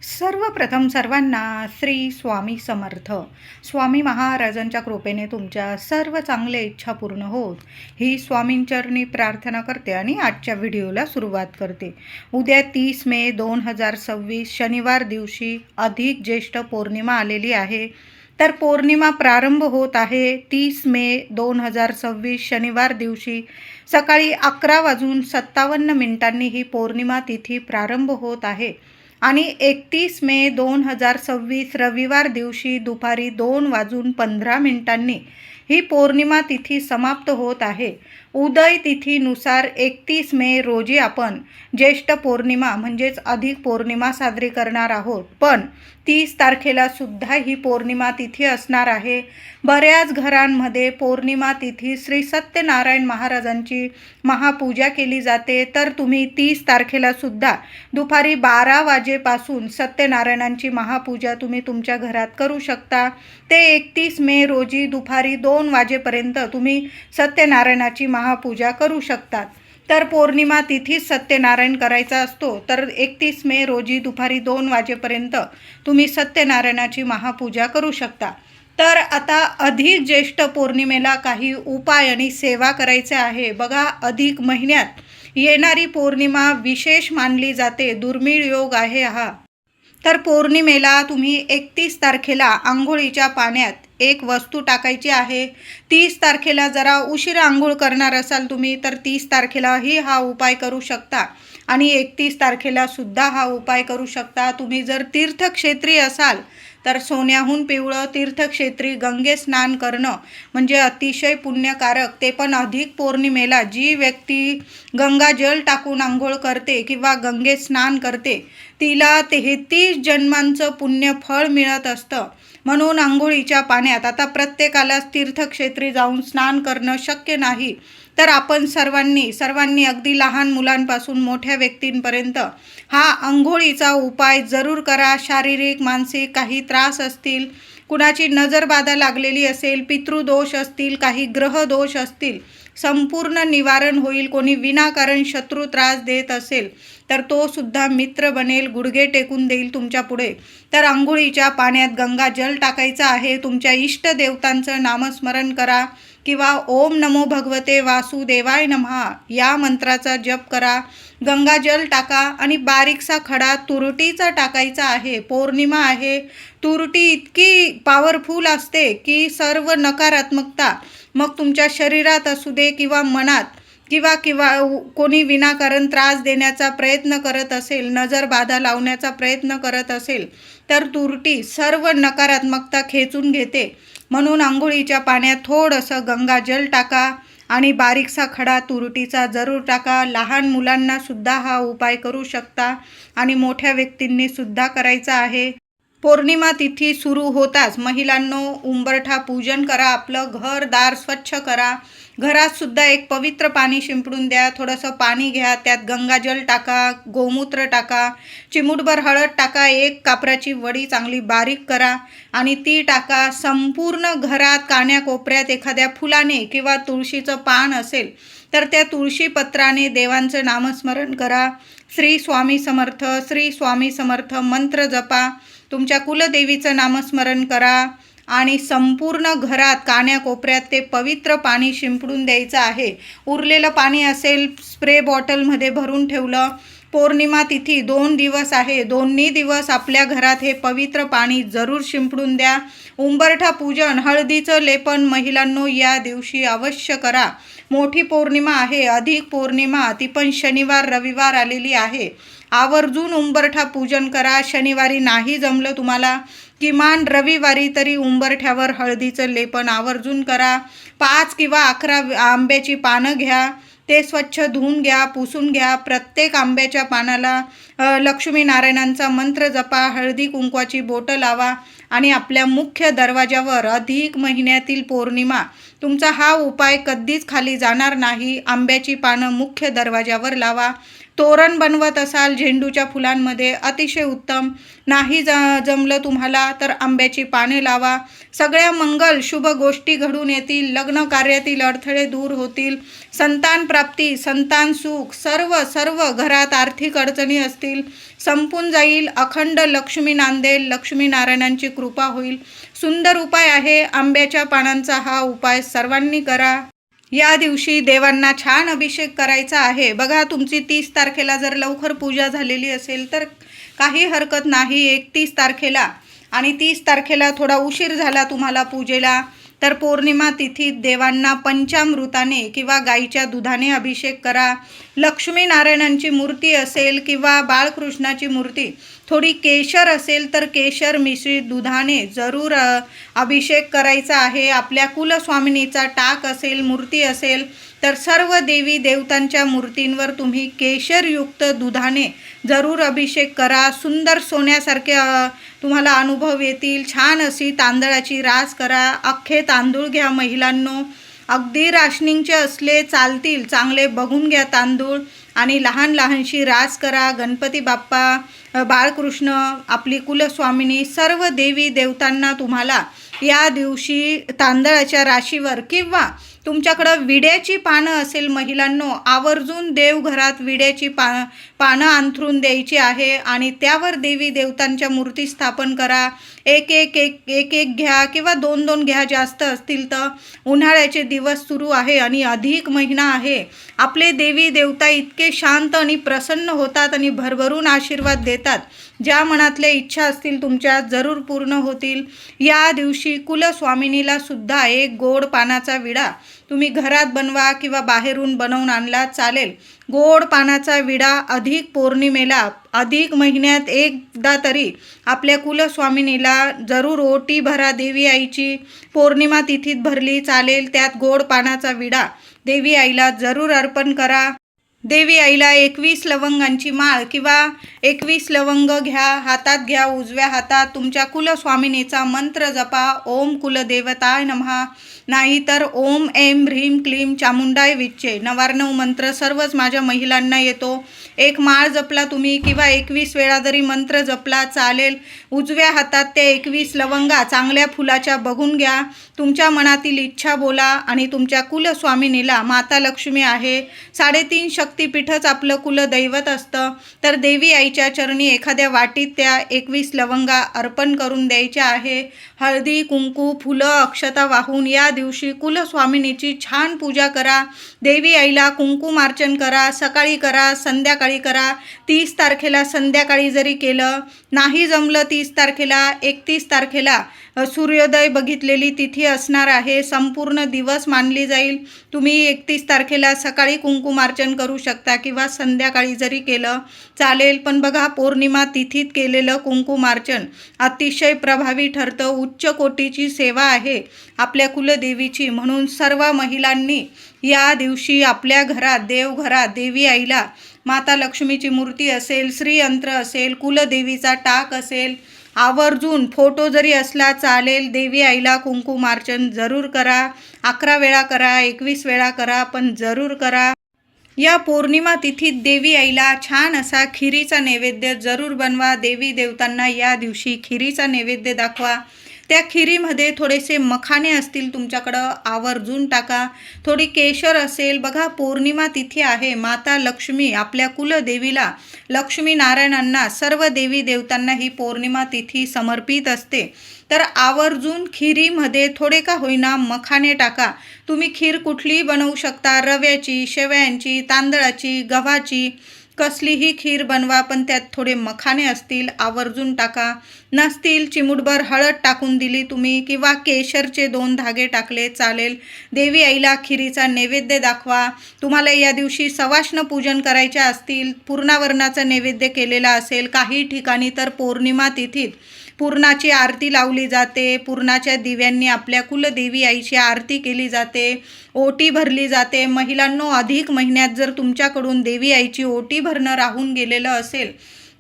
सर्वप्रथम सर्वांना श्री स्वामी समर्थ. स्वामी महाराजांच्या कृपेने तुमच्या सर्व चांगल्या इच्छा पूर्ण होत ही स्वामींचरणी प्रार्थना करते आणि आजच्या व्हिडिओला सुरुवात करते. उद्या 30 मे 2026 शनिवार दिवशी अधिक ज्येष्ठ पौर्णिमा आलेली आहे. तर पौर्णिमा प्रारंभ होत आहे 30 मे 2026 शनिवार दिवशी सकाळी 11:57 ही पौर्णिमा तिथी प्रारंभ होत आहे आणि 31 मे 2026 रविवार दिवशी दुपारी 2:15 ही पौर्णिमा तिथी समाप्त होत आहे. उदय तिथीनुसार 31 मे रोजी आपण ज्येष्ठ पौर्णिमा म्हणजेच अधिक पौर्णिमा साजरी करणार आहोत. पण 30 तारखेला सुद्धा ही पौर्णिमा तिथी असणार आहे. बऱ्याच घरांमध्ये पौर्णिमा तिथी श्री सत्यनारायण महाराजांची महापूजा केली जाते. तर तुम्ही 30 तारखेला सुद्धा दुपारी 12 वाजेपासून सत्यनारायणांची महापूजा तुम्ही तुमच्या घरात करू शकता. ते 31 मे रोजी दुपारी 2 वाजेपर्यंत तुम्ही सत्यनारायणाची महापूजा करू शकतात. तर पौर्णिमा तिथीच सत्यनारायण करायचा असतो. तर 31 मे रोजी दुपारी 2 वाजेपर्यंत तुम्ही सत्यनारायणाची महापूजा करू शकता. तर आता अधिक ज्येष्ठ पौर्णिमेला काही उपाय आणि सेवा करायचे आहे. बघा, अधिक महिन्यात येणारी पौर्णिमा विशेष मानली जाते. दुर्मिळ योग आहे हा. तर पौर्णिमेला तुम्ही 31 तारखेला आंघोळीच्या पाण्यात एक वस्तू टाकायची आहे. 30 तारखेला जरा उशिरा आंघोळ करणार असाल तुम्ही तर 30 तारखेलाही हा उपाय करू शकता आणि 31 तारखेला सुद्धा हा उपाय करू शकता. तुम्ही जर तीर्थक्षेत्री असाल तर सोन्याहून पिवळं तीर्थक्षेत्री गंगे स्नान करणं म्हणजे अतिशय पुण्यकारक. ते पण अधिक पौर्णिमेला जी व्यक्ती गंगाजल टाकून आंघोळ करते किंवा गंगे स्नान करते तिला 33 जन्मांचं पुण्यफळ मिळत असतं. म्हणून आंघोळीच्या पाण्यात आता प्रत्येकालाच तीर्थक्षेत्री जाऊन स्नान करणं शक्य नाही. तर आपण सर्वांनी अगदी लहान मुलांपासून मोठ्या व्यक्तींपर्यंत हा आंघोळीचा उपाय जरूर करा. शारीरिक मानसिक काही त्रास असतील, कुणाची नजरबाधा लागलेली असेल, पितृदोष असतील, काही ग्रहदोष असतील, संपूर्ण निवारण होईल. कोणी विनाकारण शत्रू त्रास देत असेल तर तो सुद्धा मित्र बनेल, गुडघे टेकून देईल तुमच्या पुढे. तर आंघोळीच्या पाण्यात गंगाजल टाकायचं आहे. तुमच्या इष्टदेवतांचं नामस्मरण करा किंवा ओम नमो भगवते वासुदेवाय नमः या मंत्राचा जप करा. गंगाजल टाका आणि बारीकसा खडा तुरटीचा टाकायचा आहे. पौर्णिमा आहे, तुरटी इतकी पॉवरफुल असते की सर्व नकारात्मकता मग तुमच्या शरीरात असू दे किंवा मनात किंवा कोणी विनाकारण त्रास देण्याचा प्रयत्न करत असेल, नजरबाधा लावण्याचा प्रयत्न करत असेल तर तुरटी सर्व नकारात्मकता खेचून घेते. म्हणून आंघोळीच्या पाण्यात थोडंसं गंगाजल टाका आणि बारीकसा खडा तुरटीचा जरूर टाका. लहान मुलांना सुद्धा हा उपाय करू शकता आणि मोठ्या व्यक्तींनी सुद्धा करायचा आहे. पौर्णिमा तिथी सुरू होताच महिलांनो उंबरठा पूजन करा. आपलं घर दार स्वच्छ करा. घरात सुद्धा एक पवित्र पाणी शिंपडून द्या. थोडंसं पाणी घ्या, त्यात गंगाजल टाका, गोमूत्र टाका, चिमूटभर हळद टाका, एक कापराची वडी चांगली बारीक करा आणि ती टाका. संपूर्ण घरात कान्याकोपऱ्यात एखाद्या फुलाने किंवा तुळशीचं पान असेल तर त्या तुळशी पत्राने देवांचं नामस्मरण करा. श्री स्वामी समर्थ, श्री स्वामी समर्थ मंत्र जपा. तुमच्या कुलदेवीचं नामस्मरण करा आणि संपूर्ण घरात कान्याकोपऱ्यात ते पवित्र पाणी शिंपडून द्यायचं आहे. उरलेलं पाणी असेल स्प्रे बॉटलमध्ये भरून ठेवलं. पौर्णिमा तिथी 2 दिवस आहे. दोन्ही दिवस आपल्या घरात हे पवित्र पाणी जरूर शिंपडून द्या. उंबरठा पूजन, हळदीचं लेपन महिलांनो या दिवशी अवश्य करा. मोठी पौर्णिमा आहे, अधिक पौर्णिमा, ती पण शनिवार रविवार आलेली आहे. आवर्जून उंबरठा पूजन करा. शनिवारी नाही जमलं तुम्हाला किमान रविवारी तरी उंबरठ्यावर हळदीचं लेपन आवर्जून करा. 5 किंवा 11 आंब्याची पानं घ्या, ते स्वच्छ धुवून घ्या, पुसून घ्या. प्रत्येक आंब्याच्या पानाला लक्ष्मीनारायणांचा मंत्र जपा, हळदी कुंकवाची बोटं लावा आणि आपल्या मुख्य दरवाजावर अधिक महिन्यातील पौर्णिमा तुमचा हा उपाय कधीच खाली जाणार नाही. आंब्याची पानं मुख्य दरवाजावर लावा. तोरण बनवत असाल झेंडूच्या फुलांमध्ये, अतिशय उत्तम. नाही जमलं तुम्हाला तर आंब्याची पाने लावा. सगळ्या मंगल शुभ गोष्टी घडून येतील. लग्न कार्यातील अडथळे दूर होतील. संतान प्राप्ती, संतान सुख, सर्व घरात आर्थिक अडचणी असतील संपून जाईल. अखंड लक्ष्मी नांदेल. लक्ष्मीनारायणांची कृपा होईल. सुंदर उपाय आहे. आंब्याच्या पानांचा हा उपाय सर्वांनी करा. या दिवशी देवांना छान अभिषेक करायचा आहे. बघा, तुमची 30 तारखेला जर लवकर पूजा झालेली असेल तर काही हरकत नाही. 31 तारखेला आणि 30 तारखेला थोडा उशीर झाला तुम्हाला पूजेला, तर पौर्णिमा तिथीत देवांना पंचामृताने किंवा गाईच्या दुधाने अभिषेक करा. लक्ष्मीनारायणांची मूर्ती असेल किंवा बाळकृष्णाची मूर्ती, थोडी केशर असेल तर केशर मिश्रित दुधाने जरूर अभिषेक करायचा आहे. आपल्या कुलस्वामिनीचा टाक असेल, मूर्ती असेल तर सर्व देवी देवतांच्या मूर्तींवर तुम्ही केशरयुक्त दुधाने जरूर अभिषेक करा. सुंदर सोन्यासारखे तुम्हाला अनुभव येतील. छान अशी तांदळाची रास करा. अख्खे तांदूळ घ्या महिलांनो. अगदी राशनिंगचे असले चालतील, चांगले बघून घ्या तांदूळ आणि लहानशी रास करा. गणपती बाप्पा, बाळकृष्ण, आपली कुलस्वामिनी, सर्व देवी देवतांना तुम्हाला या दिवशी तांदळाच्या राशीवर किंवा तुमच्याकडं विड्याची पानं असेल महिलांनो, आवर्जून देवघरात विड्याची पानं अंथरून द्यायची आहे आणि त्यावर देवी देवतांच्या मूर्ती स्थापन करा. एक एक घ्या किंवा 2 घ्या जास्त असतील तर. उन्हाळ्याचे दिवस सुरू आहे आणि अधिक महिना आहे. आपले देवी देवता इतके शांत आणि प्रसन्न होतात आणि भरभरून आशीर्वाद देतात. ज्या मनातल्या इच्छा असतील तुमच्या जरूर पूर्ण होतील. या दिवशी कुलस्वामिनीला सुद्धा एक गोड पानाचा विडा तुम्ही घरात बनवा किंवा बाहेरून बनवून आणला चालेल. गोड पानाचा विडा अधिक पौर्णिमेला, अधिक महिन्यात एकदा तरी आपल्या कुलस्वामिनीला जरूर ओटी भरा. देवी आईची पौर्णिमा तिथीत भरली चालेल. त्यात गोड पानाचा विडा देवी आईला जरूर अर्पण करा. देवी आईला 21 लवंगांची माळ किंवा 21 लवंग घ्या, हातात घ्या. उजव्या हातात तुमच्या कुलस्वामिनीचा मंत्र जपा. ओम कुलदेवताय नमः, नाहीतर ओम ऐं ह्रीं क्लीं चामुंडाय विच्चे. 99 मंत्र सर्वच माझ्या महिलांना येतो. एक माळ जपला तुम्ही किंवा 21 वेळा जरी मंत्र जपला चालेल. उजव्या हातात त्या 21 लवंगा चांगल्या फुलाच्या बघून घ्या. तुमच्या मनातील इच्छा बोला आणि तुमच्या कुलस्वामिनीला, माता लक्ष्मी आहे, 3.5 शक्तिपीठच आपलं कुलदैवत असतं, तर देवी आईच्या चरणी एखाद्या वाटीत त्या 21 लवंगा अर्पण करून द्यायच्या आहे. हळदी कुंकू फुलं अक्षता वाहून या दिवशी कुलस्वामिनीची छान पूजा करा. देवी आईला कुंकुमार्चन करा. सकाळी करा, संध्याकाळी करा. 30 तारखेला संध्याकाळी जरी केलं, नाही जमलं 30 तारखेला, 31 तारखेला सूर्योदय बघितलेली तिथी असणार आहे. संपूर्ण दिवस मानली जाईल. तुम्ही 31 तारखेला सकाळी कुंकुमार्चन करू शकता किंवा संध्याकाळी जरी केलं चालेल. पण बघा, पौर्णिमा तिथीत केलेलं कुंकुमार्चन अतिशय प्रभावी ठरतं. उच्च कोटीची सेवा आहे आपल्या कुलदेवीची. म्हणून सर्व महिलांनी या दिवशी आपल्या घरात, देवघरात देवी आईला, माता लक्ष्मीची मूर्ती असेल, श्रीयंत्र असेल, कुलदेवीचा टाक असेल, आवर्जून फोटो जरी असला चालेल, देवी आईला कुंकुमार्चन जरूर करा. 11 वेळा करा, 21 वेळा करा, पण जरूर करा. या पौर्णिमा तिथीत देवी आईला छान असा खिरीचा नैवेद्य जरूर बनवा. देवी देवतांना या दिवशी खिरीचा नैवेद्य दाखवा. त्या खिरीमध्ये थोडेसे मखाणे असतील तुमच्याकडं, आवर्जून टाका. थोडी केशर असेल. बघा, पौर्णिमा तिथी आहे. माता लक्ष्मी, आपल्या कुलदेवीला, लक्ष्मी नारायणांना, सर्व देवी देवतांना ही पौर्णिमा तिथी समर्पित असते. तर आवर्जून खिरीमध्ये थोडे का होईना मखाणे टाका. तुम्ही खीर कुठलीही बनवू शकता. रव्याची, शेवयांची, तांदळाची, गव्हाची, कसलीही खीर बनवा, पण त्यात थोडे मखाणे असतील आवर्जून टाका. नसतील, चिमूटभर हळद टाकून दिली तुम्ही किंवा केशरचे 2 धागे टाकले चालेल. देवी आईला खिरीचा नैवेद्य दाखवा. तुम्हाला या दिवशी सवाष्ण पूजन करायचे असतील, पूर्णावरणाचा नैवेद्य केलेला असेल, काही ठिकाणी तर पौर्णिमा तिथीत पूर्णाची आरती लावली जाते. पूर्णाच्या दिव्यांनी आपल्या कुलदेवी आईची आरती केली जाते. ओटी भरली जाते. महिलांनो, अधिक महिन्यात जर तुमच्याकडून देवी आईची ओटी भरणं राहून गेलेलं असेल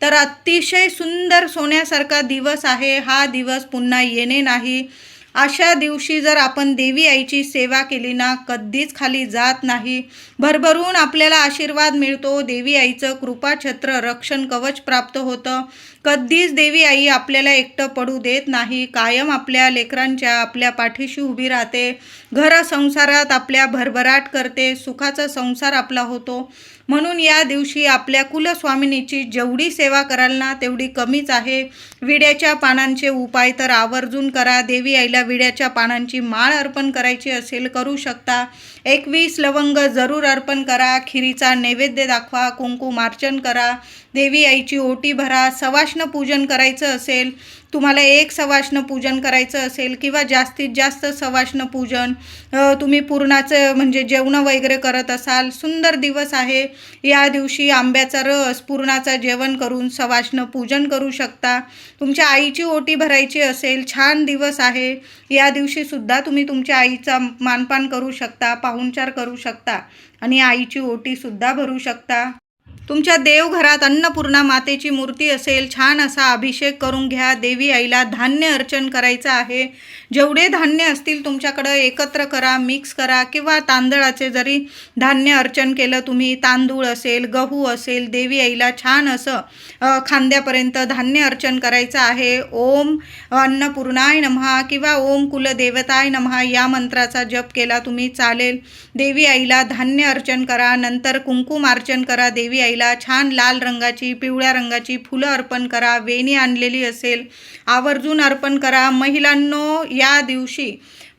तर अतिशय सुंदर सोन्यासारखा दिवस आहे. हा दिवस पुन्हा येणे नाही. अशा दिवशी जर आपण देवी आईची सेवा केली ना, कधीच खाली जात नाही. भरभरून आपल्याला आशीर्वाद मिळतो. देवी आईचं कृपाछत्र रक्षण कवच प्राप्त होतं. कधीच देवी आई आपल्याला एकटं पडू देत नाही. कायम आपल्या लेकरांच्या आपल्या पाठीशी उभी राहते. घर संसारात आपल्या भरभराट करते. सुखाचा संसार आपला होतो. म्हणून या दिवशी आपल्या कुलस्वामिनीची जेवढी सेवा कराल ना तेवढी कमीच आहे. विड्याच्या पानांचे उपाय तर आवर्जून करा. देवी आईला विड्याच्या पानांची माळ अर्पण करायची असेल करू शकता. 21 लवंग जरूर अर्पण करा. खिरीचा नैवेद्य दाखवा. कुंकुमार्चन करा. देवी आईची ओटी भरा. सवाष्ण पूजन करायचं असेल, तुम्हाला एक सवाष्ण पूजन करायचं असेल किंवा जास्तीत जास्त सवाष्ण पूजन तुम्ही पूर्णाचं म्हणजे जेवणं वगैरे करत असाल, सुंदर दिवस आहे. या दिवशी आंब्याचा रस पूर्णाचं जेवण करून सवाष्ण पूजन करू शकता. तुमच्या आईची ओटी भरायची असेल, छान दिवस आहे. या दिवशीसुद्धा तुम्ही तुमच्या आईचा मानपान करू शकता, पाहुणचार करू शकता आणि आईची ओटीसुद्धा भरू शकता. तुमच्या देवघरात अन्नपूर्णा मातेची मूर्ती असेल, छान असा अभिषेक करून घ्या. देवी आईला धान्य अर्चन करायचं आहे. जेवढे धान्य असतील तुमच्याकडं एकत्र करा, मिक्स करा किंवा तांदळाचे जरी धान्य अर्चन केलं तुम्ही, तांदूळ असेल, गहू असेल, देवी आईला छान असं खांद्यापर्यंत धान्य अर्चन करायचं आहे. ओम अन्नपूर्णाय नमः किंवा ओम कुलदेवताय नमः या मंत्राचा जप केला तुम्ही चालेल. देवी आईला धान्य अर्चन करा. नंतर कुंकुमार्चन करा. देवी आईला छान लाल रंगाची, पिवळ्या रंगाची फुलं अर्पण करा. वेणी आणलेली असेल आवर्जून अर्पण करा. महिलांनो, या दिवशी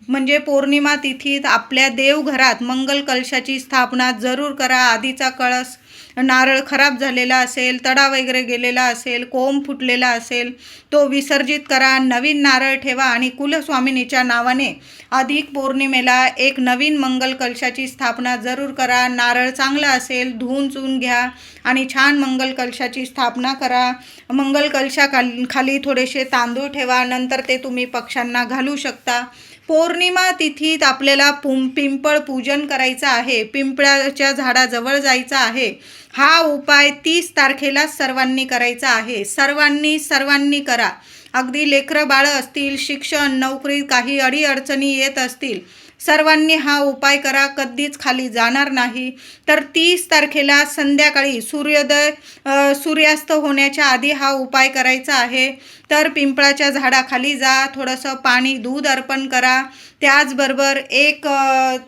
म्हणजे पौर्णिमा तिथीत आपल्या देवघरात मंगल कलशाची स्थापना जरूर करा. आधीचा कळस नारळ खराब झालेला असेल, तडा वगैरे गेलेला असेल, कोंब फुटलेला असेल, तो विसर्जित करा. नवीन नारळ ठेवा आणि कुलस्वामिनीच्या नावाने अधिक पौर्णिमेला एक नवीन मंगल कलशाची स्थापना जरूर करा. नारळ चांगला असेल धुवून चुन घ्या आणि छान मंगल कलशाची स्थापना करा. मंगल कलशाखाली थोडेसे तांदूळ ठेवा. नंतर ते तुम्ही पक्ष्यांना घालू शकता. पौर्णिमा तिथीत आपल्याला पिंपळ पूजन करायचं आहे. पिंपळाच्या झाडाजवळ जायचं आहे. हा उपाय 30 तारखेला सर्वांनी करायचा आहे. सर्वांनी करा. अगदी लेकरं बाळं असतील, शिक्षण नोकरी काही अडीअडचणी येत असतील, सर्वांनी हा उपाय करा. कधीच खाली जाणार नाही. तर 30 तारखेला संध्याकाळी सूर्यास्त होण्याच्या आधी हा उपाय करायचा आहे. तर पिंपळाच्या झाडाखाली जा, थोडंसं पाणी दूध अर्पण करा. त्याचबरोबर एक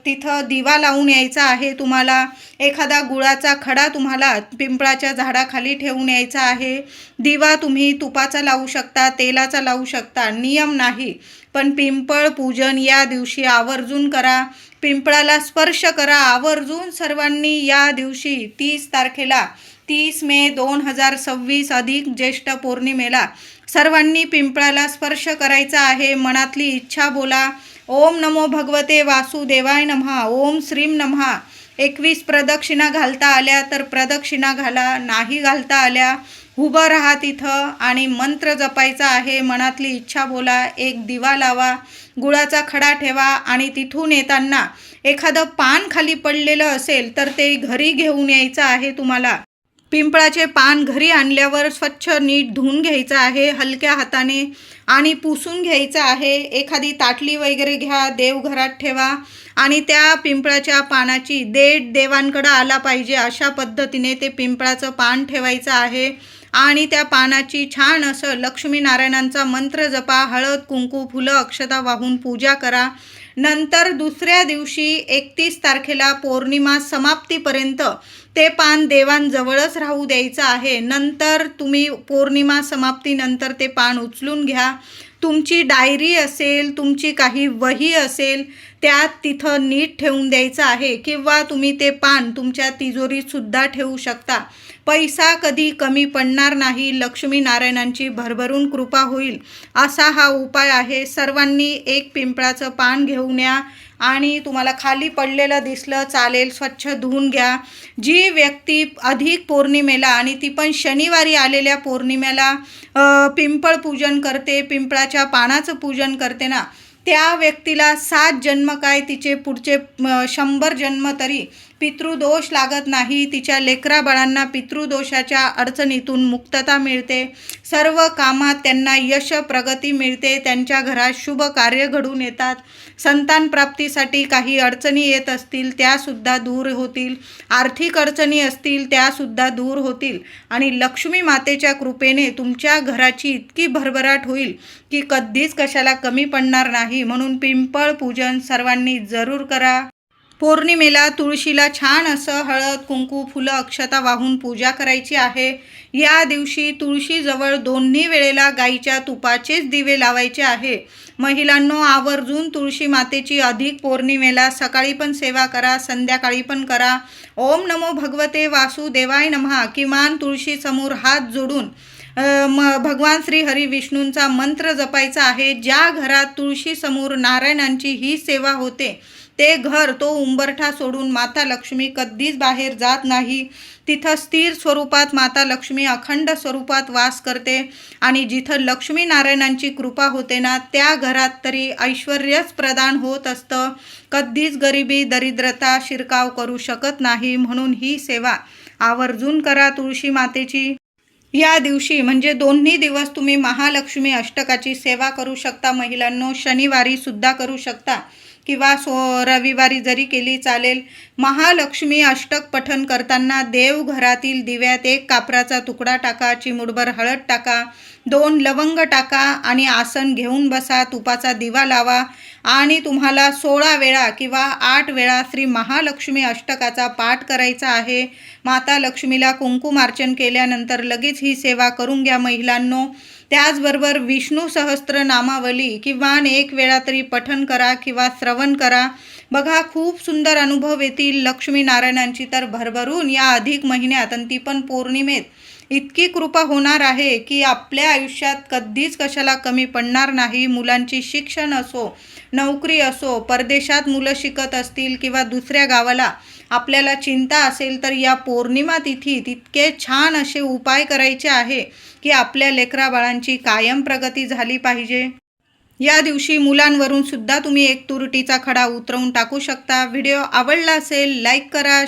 तिथं दिवा लावून यायचा आहे. तुम्हाला एखादा गुळाचा खडा तुम्हाला पिंपळाच्या झाडाखाली ठेवून यायचा आहे. दिवा तुम्ही तुपाचा लावू शकता, तेलाचा लावू शकता, नियम नाही. पण पिंपळ पूजन या दिवशी आवर्जून करा. पिंपळाला स्पर्श करा आवर्जून सर्वांनी. या दिवशी 30 तारखेला 30 मे 2026 अधिक ज्येष्ठ पौर्णिमेला सर्वांनी पिंपळाला स्पर्श करायचा आहे. मनातली इच्छा बोला. ओम नमो भगवते वासुदेवाय नमः. ओम श्रीम नमः. 21 प्रदक्षिणा घालता आल्या तर प्रदक्षिणा घाला, नाही घालता आल्या उभं राहा तिथं आणि मंत्र जपायचा आहे. मनातली इच्छा बोला. एक दिवा लावा, गुळाचा खडा ठेवा आणि तिथून येताना एखादं पान खाली पडलेलं असेल तर ते घरी घेऊन यायचं आहे. तुम्हाला पिंपळाचे पान घरी आणल्यावर स्वच्छ नीट धुवून घ्यायचं आहे हलक्या हाताने आणि पुसून घ्यायचं आहे. एखादी ताटली वगैरे घ्या, देवघरात ठेवा आणि त्या पिंपळाच्या पानाची देठ देवांकडं आला पाहिजे अशा पद्धतीने ते पिंपळाचं पान ठेवायचं आहे. आणि त्या पानाची छान असं लक्ष्मीनारायणांचा मंत्र जपा. हळद कुंकू फुलं अक्षता वाहून पूजा करा. नंतर दुसऱ्या दिवशी 31 तारखेला पौर्णिमा समाप्तीपर्यंत ते पान देवांजवळच राहू द्यायचं आहे. नंतर तुम्ही पौर्णिमा समाप्तीनंतर ते पान उचलून घ्या. तुमची डायरी असेल, तुमची काही वही असेल त्यात तिथं नीट ठेवून द्यायचं आहे किंवा तुम्ही ते पान तुमच्या तिजोरीतसुद्धा ठेवू शकता. पैसा कधी कमी पडणार नाही. लक्ष्मीनारायणांची भरभरून कृपा होईल असा हा उपाय आहे. सर्वांनी एक पिंपळाचं पान घेऊन या आणि तुम्हाला खाली पडलेलं दिसलं चालेल, स्वच्छ धुवून घ्या. जी व्यक्ती अधिक पौर्णिमेला आणि ती पण शनिवारी आलेल्या पौर्णिमेला पिंपळ पूजन करते, पिंपळाच्या पानाचं पूजन करते ना, त्या व्यक्तीला 7 जन्म काय तिचे पुढचे 100 जन्म तरी पितृदोष लागत नाही, तिच्या लेकराबाळांना पितृदोषाच्या अडचणीतून मुक्तता मिळते, सर्व कामात त्यांना यश प्रगती मिळते, त्यांच्या घरात शुभ कार्य घडून येतात, संतान प्राप्तीसाठी काही अडचणी येत असतील त्यासुद्धा दूर होतील, आर्थिक अडचणी असतील त्यासुद्धा दूर होतील आणि लक्ष्मी मातेच्या कृपेने तुमच्या घराची इतकी भरभराट होईल की कधीच कशाला कमी पडणार नाही. म्हणून पिंपळ पूजन सर्वांनी जरूर करा. पौर्णिमेला तुळशीला छान असं हळद कुंकू फुलं अक्षता वाहून पूजा करायची आहे. या दिवशी तुळशीजवळ दोन्ही वेळेला गाईच्या तुपाचेच दिवे लावायचे आहे. महिलांनो, आवर्जून तुळशी मातेची अधिक पौर्णिमेला सकाळी पण सेवा करा, संध्याकाळी पण करा. ओम नमो भगवते वासुदेवाय नमः किमान तुळशी समोर हात जोडून भगवान श्री हरी विष्णूंचा मंत्र जपायचा आहे. ज्या घरात तुळशी समोर नारायणांची ही सेवा होते ते घर, तो उंबरठा सोडून माता लक्ष्मी कधीच बाहेर जात नाही. तिथं स्थिर स्वरूपात माता लक्ष्मी अखंड स्वरूपात वास करते आणि जिथं लक्ष्मी नारायणांची कृपा होते ना, त्या घरात तरी ऐश्वर्यच प्रदान होत असतं. कधीच गरिबी दरिद्रता शिरकाव करू शकत नाही. म्हणून ही सेवा आवर्जून करा तुळशी मातेची. या दिवशी म्हणजे दोन्ही दिवस तुम्ही महालक्ष्मी अष्टकाची सेवा करू शकता. महिलांनो, शनिवारी सुद्धा करू शकता किंवा रविवारी जरी केली चालेल. महालक्ष्मी अष्टक पठण करताना देवघरातील दिव्यात एक कापराचा तुकडा टाका, चिमूटभर हळद टाका, 2 लवंग टाका आणि आसन घेऊन बसा. तुपाचा दिवा लावा आणि तुम्हाला 16 वेळा किंवा 8 वेळा श्री महालक्ष्मी अष्टकाचा पाठ करायचा आहे. माता लक्ष्मीला कुंकुमार्चन केल्यानंतर लगेच ही सेवा करून घ्या महिलांनो. त्याचबरोबर विष्णू सहस्त्र नामावली किमान 1 वेळा तरी पठण करा किंवा श्रवण करा. बघा, खूप सुंदर अनुभव येतील लक्ष्मी नारायणांची तर भरभरून या अधिक महिन्यात, आणि ती पण पौर्णिमेत इतकी कृपा होणार आहे की आपल्या आयुष्यात कधीच कशाला कमी पडणार नाही. मुलांची शिक्षण असो, नोकरी असो, परदेशात मुलं शिकत असतील किंवा दुसऱ्या गावाला आपल्याला चिंता असेल तर या पौर्णिमा तिथीत इतके छान असे उपाय करायचे आहे की आपल्या लेकराबाळांची कायम प्रगती झाली पाहिजे. या दिवशी मुलांवरून सुद्धा तुम्ही एक तुरटीचा खडा उतरवून टाकू शकता. व्हिडिओ आवडला असेल लाईक करा,